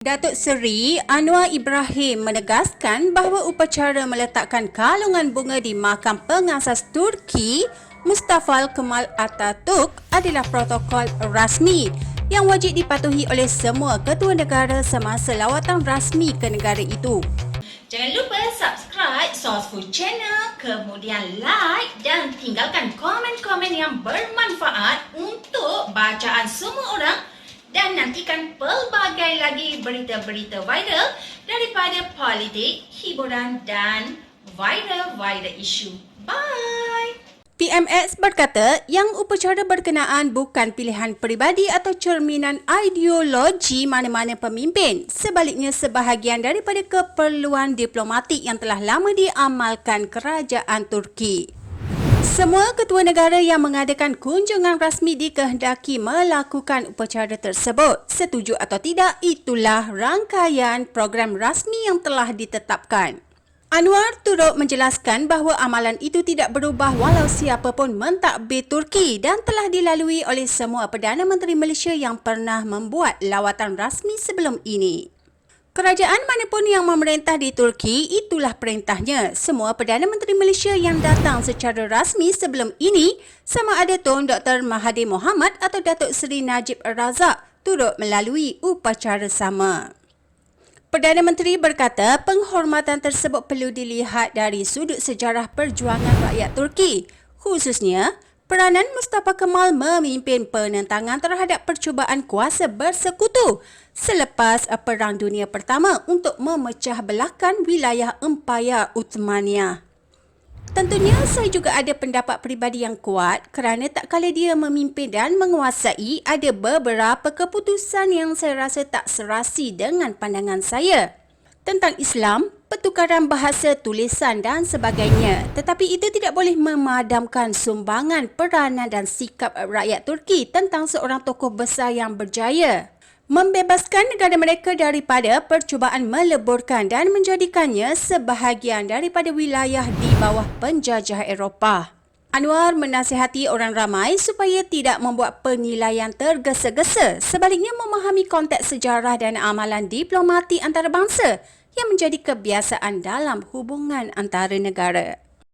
Datuk Seri Anwar Ibrahim menegaskan bahawa upacara meletakkan kalungan bunga di makam pengasas Turki Mustafa Kemal Atatürk adalah protokol rasmi yang wajib dipatuhi oleh semua ketua negara semasa lawatan rasmi ke negara itu. Jangan lupa subscribe Sourcefood Channel, kemudian like dan tinggalkan komen-komen yang bermanfaat untuk bacaan semua orang dan nantikan pelbagai lagi berita-berita viral daripada politik, hiburan dan viral isu. Bye! PMX berkata yang upacara berkenaan bukan pilihan peribadi atau cerminan ideologi mana-mana pemimpin. Sebaliknya, sebahagian daripada keperluan diplomatik yang telah lama diamalkan kerajaan Turki. Semua ketua negara yang mengadakan kunjungan rasmi dikehendaki melakukan upacara tersebut. Setuju atau tidak, itulah rangkaian program rasmi yang telah ditetapkan. Anwar turut menjelaskan bahawa amalan itu tidak berubah walau siapa pun mentadbir Turki dan telah dilalui oleh semua Perdana Menteri Malaysia yang pernah membuat lawatan rasmi sebelum ini. Kerajaan manapun yang memerintah di Turki, itulah perintahnya. Semua Perdana Menteri Malaysia yang datang secara rasmi sebelum ini, sama ada Tun Dr. Mahathir Mohamad atau Datuk Seri Najib Razak, turut melalui upacara sama. Perdana Menteri berkata penghormatan tersebut perlu dilihat dari sudut sejarah perjuangan rakyat Turki, khususnya peranan Mustafa Kemal memimpin penentangan terhadap percubaan kuasa bersekutu selepas Perang Dunia Pertama untuk memecah belahkan wilayah Empayar Uthmaniyah. Tentunya saya juga ada pendapat peribadi yang kuat kerana tak kala dia memimpin dan menguasai, ada beberapa keputusan yang saya rasa tak serasi dengan pandangan saya. Tentang Islam, pertukaran bahasa, tulisan dan sebagainya. Tetapi itu tidak boleh memadamkan sumbangan, peranan dan sikap rakyat Turki tentang seorang tokoh besar yang berjaya membebaskan negara mereka daripada percubaan meleburkan dan menjadikannya sebahagian daripada wilayah di bawah penjajah Eropah. Anwar menasihati orang ramai supaya tidak membuat penilaian tergesa-gesa, sebaliknya memahami konteks sejarah dan amalan diplomatik antarabangsa yang menjadi kebiasaan dalam hubungan antara negara.